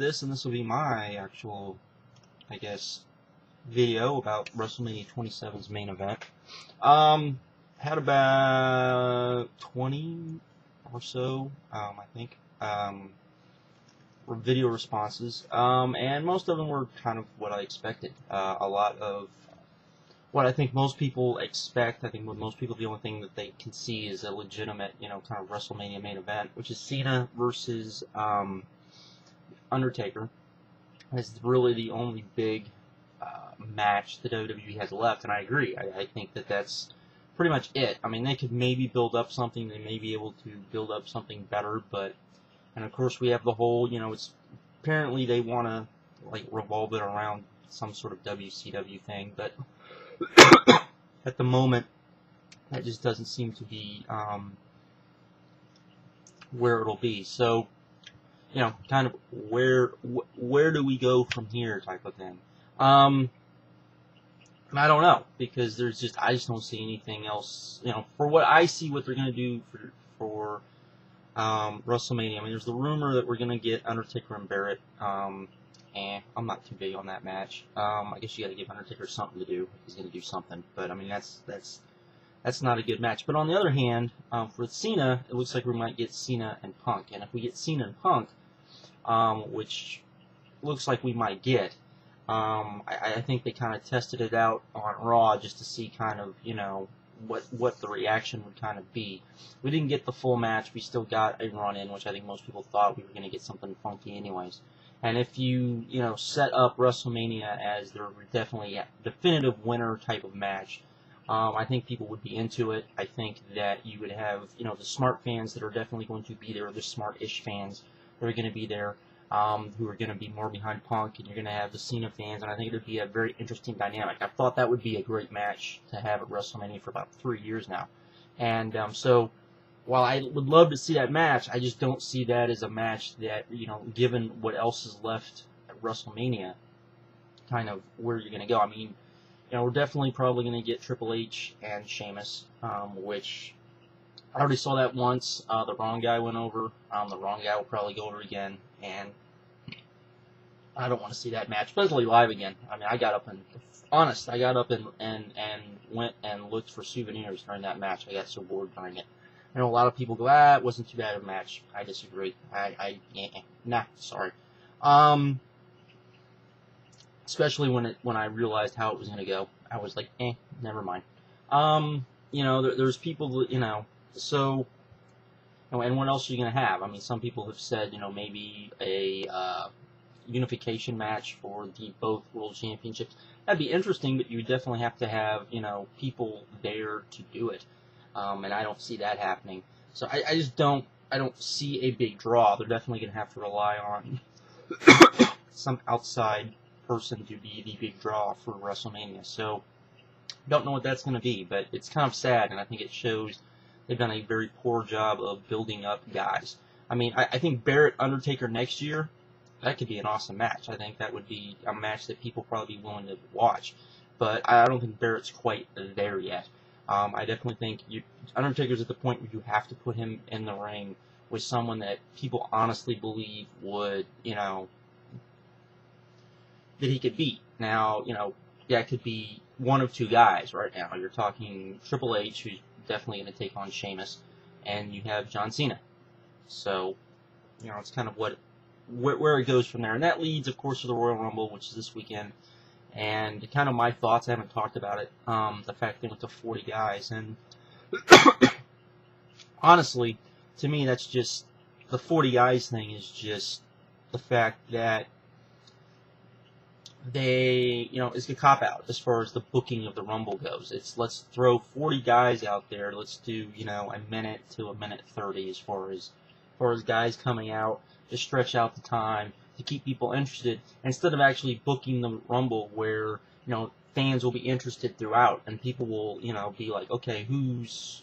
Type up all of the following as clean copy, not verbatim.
this, and this will be my actual, I guess, video about WrestleMania 27's main event. Had about 20 or so, I think, video responses, and most of them were kind of what I expected. A lot of what I think most people expect. I think with most people, the only thing that they can see is a legitimate, kind of WrestleMania main event, which is Cena versus Undertaker. It's really the only big match the WWE has left, and I agree. I think that that's pretty much it. I mean, they could maybe build up something. They may be able to build up something better, and of course we have the whole, it's apparently they want to revolve it around some sort of WCW thing, but at the moment that just doesn't seem to be where it'll be. So, kind of where do we go from here type of thing. I don't know, because I just don't see anything else, for what I see what they're going to do for WrestleMania. I mean, there's the rumor that we're going to get Undertaker and Barrett. I'm not too big on that match. I guess you got to give Undertaker something to do if he's going to do something. But I mean, that's not a good match. But on the other hand, for Cena, it looks like we might get Cena and Punk. And if we get Cena and Punk, which looks like we might get, I think they kind of tested it out on Raw just to see kind of, what the reaction would kind of be. We didn't get the full match. We still got a run-in, which I think most people thought we were going to get something funky anyways. And if you, set up WrestleMania as their definitely definitive winner type of match, I think people would be into it. I think that you would have, the smart fans that are definitely going to be there, the smart-ish fans that are going to be there, who are going to be more behind Punk, and you're going to have the Cena fans, and I think it would be a very interesting dynamic. I thought that would be a great match to have at WrestleMania for about 3 years now. And so, while I would love to see that match, I just don't see that as a match that, given what else is left at WrestleMania, kind of where you're going to go. I mean, we're definitely probably going to get Triple H and Sheamus, which I already saw that once. The wrong guy went over. The wrong guy will probably go over again, and I don't want to see that match, especially live again. I mean, I got up and went and looked for souvenirs during that match. I got so bored during it. I know a lot of people go, it wasn't too bad of a match. I disagree. Nah, sorry. Especially when I realized how it was going to go. I was like, never mind. There's people that, so, and what else are you going to have? I mean, some people have said, maybe a unification match for the both world championships. That'd be interesting, but you definitely have to have, people there to do it. And I don't see that happening. So I don't see a big draw. They're definitely going to have to rely on some outside person to be the big draw for WrestleMania. So don't know what that's going to be, but it's kind of sad, and I think it shows they've done a very poor job of building up guys. I mean, I think Barrett Undertaker next year, that could be an awesome match. I think that would be a match that people probably be willing to watch. But I don't think Barrett's quite there yet. I definitely think Undertaker's at the point where you have to put him in the ring with someone that people honestly believe would, that he could beat. Now, it could be one of two guys right now. You're talking Triple H, who's definitely going to take on Sheamus, and you have John Cena. So, it's kind of where it goes from there. And that leads, of course, to the Royal Rumble, which is this weekend. And kind of my thoughts, I haven't talked about it, the fact they went to 40 guys. And honestly, to me, that's just, the 40 guys thing is just the fact that they, it's a cop-out as far as the booking of the Rumble goes. It's, let's throw 40 guys out there. Let's do, a minute to a minute 30 as far as guys coming out to stretch out the time, to keep people interested, instead of actually booking the Rumble where, fans will be interested throughout, and people will, be like, okay, who's,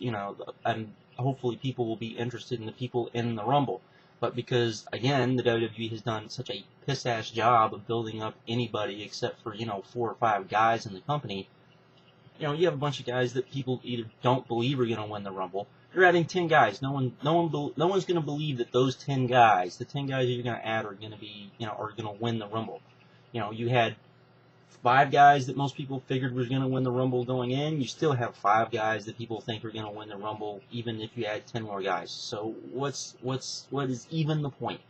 and hopefully people will be interested in the people in the Rumble. But because, again, the WWE has done such a piss-ass job of building up anybody except for, 4 or 5 guys in the company, you know, you have a bunch of guys that people either don't believe are going to win the Rumble. You're adding 10 guys. No one's going to believe that those 10 guys, the 10 guys that you're going to add, are going to be, you know, are going to win the Rumble. You know, you had 5 guys that most people figured was going to win the Rumble going in. You still have 5 guys that people think are going to win the Rumble, even if you add 10 more guys. So what is even the point?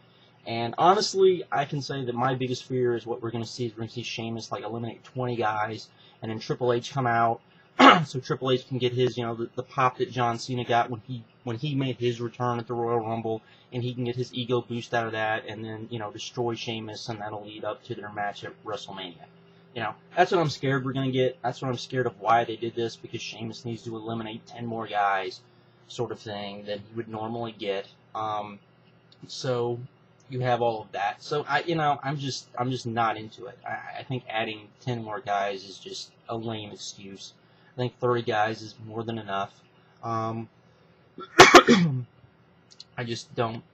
And honestly, I can say that my biggest fear is what we're going to see is we're going to see Sheamus like eliminate 20 guys, and then Triple H come out, so Triple H can get his, you know, the pop that John Cena got when he made his return at the Royal Rumble, and he can get his ego boost out of that, and then, you know, destroy Sheamus, and that'll lead up to their match at WrestleMania. You know, that's what I'm scared we're going to get. That's what I'm scared of why they did this, because Sheamus needs to eliminate 10 more guys, sort of thing, than he would normally get. So you have all of that. So I'm just not into it. I think adding 10 more guys is just a lame excuse. I think 30 guys is more than enough. I just don't.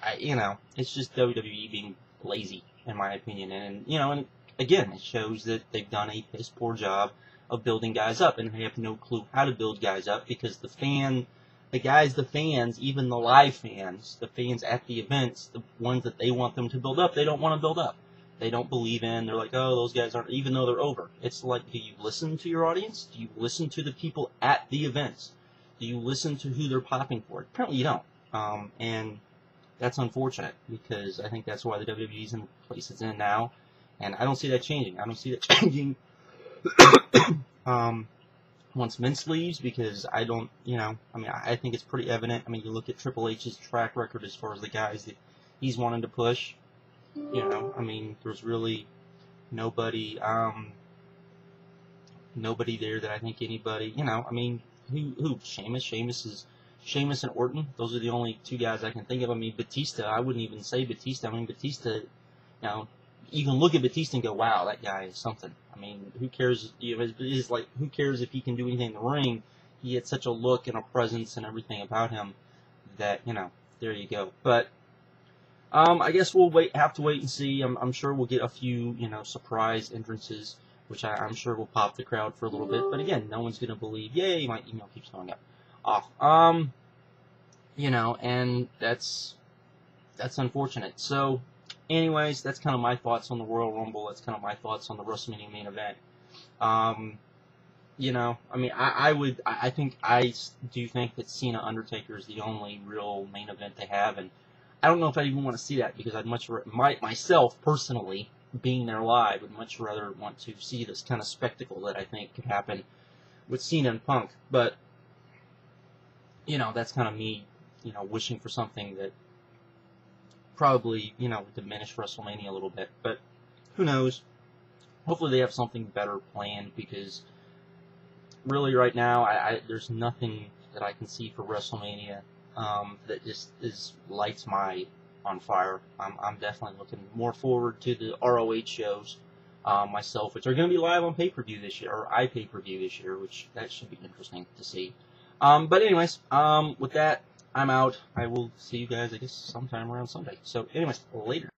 It's just WWE being lazy, in my opinion, and again, it shows that they've done a piss poor job of building guys up, and they have no clue how to build guys up, because the fans, even the live fans, the fans at the events, the ones that they want them to build up, they don't want to build up. They don't believe in, they're like, oh, those guys aren't, even though they're over. It's like, do you listen to your audience? Do you listen to the people at the events? Do you listen to who they're popping for? Apparently you don't. And that's unfortunate, because I think that's why the WWE's in the place it's in now. And I don't see that changing. I don't see that changing once Vince leaves, because I don't, I think it's pretty evident. I mean, you look at Triple H's track record as far as the guys that he's wanting to push. There's really nobody there that I think anybody, who? Sheamus and Orton. Those are the only 2 guys I can think of. I mean, Batista, I wouldn't even say Batista. I mean, Batista, you can look at Batista and go, wow, that guy is something. I mean, who cares? It's like, who cares if he can do anything in the ring? He had such a look and a presence and everything about him that, there you go. But I guess we'll have to wait and see. I'm sure we'll get a few, surprise entrances, which I'm sure will pop the crowd for a little bit. But again, no one's going to believe, yay, my email keeps going off. And that's unfortunate. So, anyways, that's kind of my thoughts on the Royal Rumble. That's kind of my thoughts on the WrestleMania main event. I do think that Cena Undertaker is the only real main event they have, and I don't know if I even want to see that, because I'd myself personally, being there live, would much rather want to see this kind of spectacle that I think could happen with Cena and Punk. But that's kind of me, wishing for something that probably, would diminish WrestleMania a little bit. But who knows? Hopefully they have something better planned, because really right now, there's nothing that I can see for WrestleMania that just lights on fire. I'm definitely looking more forward to the ROH shows myself, which are going to be live on pay-per-view this year, or iPay-per-view this year, which that should be interesting to see. But anyways, with that, I'm out. I will see you guys, I guess, sometime around Sunday. So anyways, later.